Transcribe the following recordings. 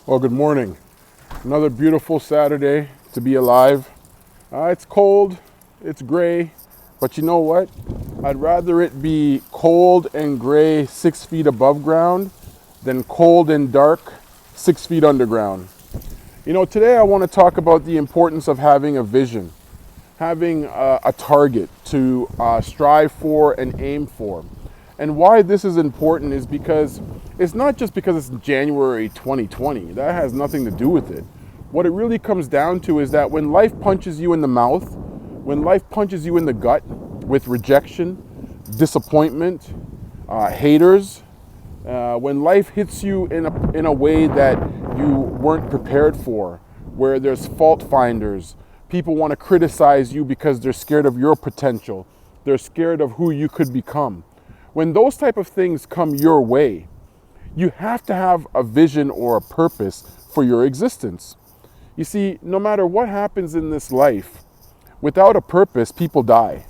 Well, good morning. Another beautiful Saturday to be alive. It's cold, it's gray, but you know what? I'd rather it be cold and gray 6 feet above ground than cold and dark 6 feet underground. Today I want to talk about the importance of having a vision, having a target to strive for and aim for. And why this is important is because it's not just because it's January 2020. That has nothing to do with it. What it really comes down to is that when life punches you in the mouth, when life punches you in the gut with rejection, disappointment, haters, when life hits you in a way that you weren't prepared for, where there's fault finders, people want to criticize you because they're scared of your potential, they're scared of who you could become. When those type of things come your way, you have to have a vision or a purpose for your existence. You see, no matter what happens in this life, without a purpose, people die.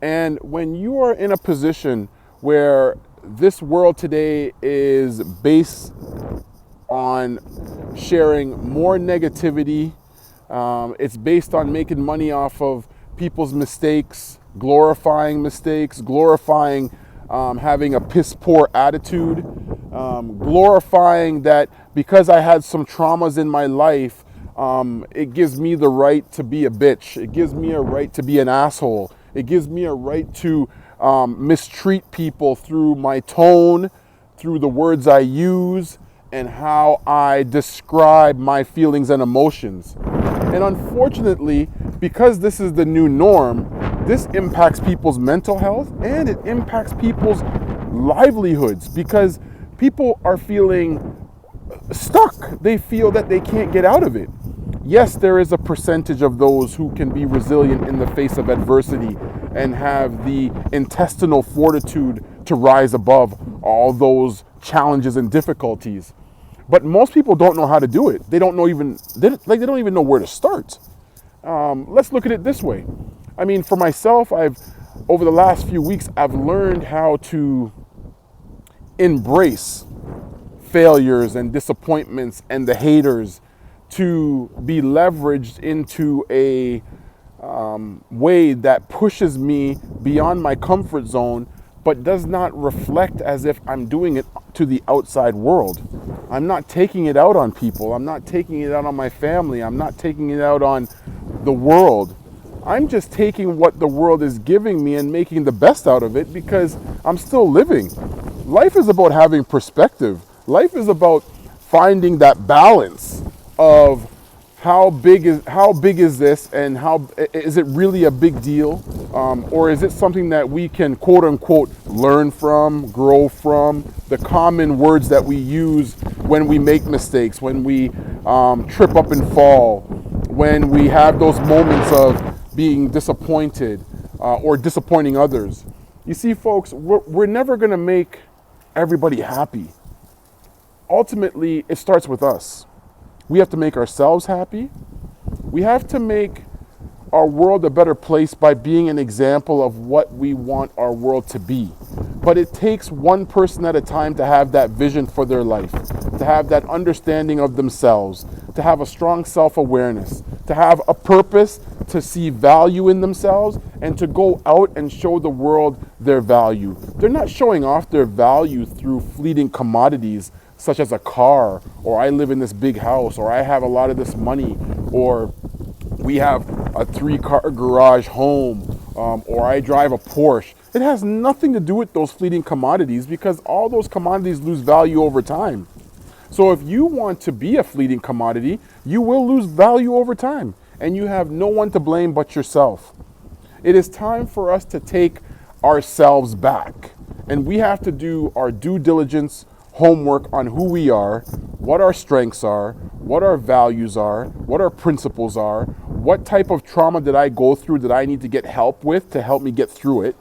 And when you are in a position where this world today is based on sharing more negativity, it's based on making money off of people's mistakes, glorifying having a piss poor attitude, glorifying that because I had some traumas in my life, it gives me the right to be a bitch. It gives me a right to be an asshole. It gives me a right to mistreat people through my tone, through the words I use, and how I describe my feelings and emotions. And unfortunately, because this is the new norm, this impacts people's mental health and it impacts people's livelihoods because people are feeling stuck. They feel that they can't get out of it. Yes, there is a percentage of those who can be resilient in the face of adversity and have the intestinal fortitude to rise above all those challenges and difficulties. But most people don't know how to do it. They don't even know where to start. Let's look at it this way. I mean, for myself, over the last few weeks, I've learned how to embrace failures and disappointments and the haters to be leveraged into a way that pushes me beyond my comfort zone, but does not reflect as if I'm doing it to the outside world. I'm not taking it out on people. I'm not taking it out on my family. I'm not taking it out on the world. I'm just taking what the world is giving me and making the best out of it because I'm still living. Life is about having perspective. Life is about finding that balance of how big is this and how is it really a big deal, or is it something that we can quote unquote learn from, grow from, the common words that we use when we make mistakes, when we trip up and fall, when we have those moments of being disappointed or disappointing others. You see, folks, we're never going to make everybody happy. Ultimately, it starts with us. We have to make ourselves happy. We have to make our world a better place by being an example of what we want our world to be. But it takes one person at a time to have that vision for their life, to have that understanding of themselves, to have a strong self-awareness, to have a purpose, to see value in themselves, and to go out and show the world their value. They're not showing off their value through fleeting commodities such as a car, or I live in this big house, or I have a lot of this money, or we have a 3-car garage home, or I drive a Porsche. It has nothing to do with those fleeting commodities because all those commodities lose value over time. So if you want to be a fleeting commodity, you will lose value over time, and you have no one to blame but yourself. It is time for us to take ourselves back, and we have to do our due diligence homework on who we are, what our strengths are, what our values are, what our principles are, what type of trauma did I go through that I need to get help with to help me get through it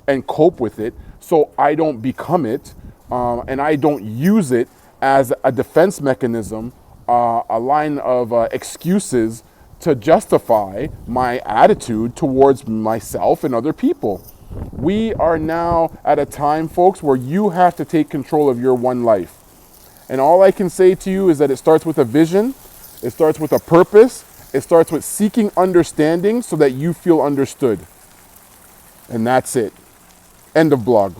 and cope with it so I don't become it and I don't use it as a defense mechanism, a line of excuses to justify my attitude towards myself and other people. We are now at a time, folks, where you have to take control of your one life. And all I can say to you is that it starts with a vision, it starts with a purpose, it starts with seeking understanding so that you feel understood. And that's it. End of blog.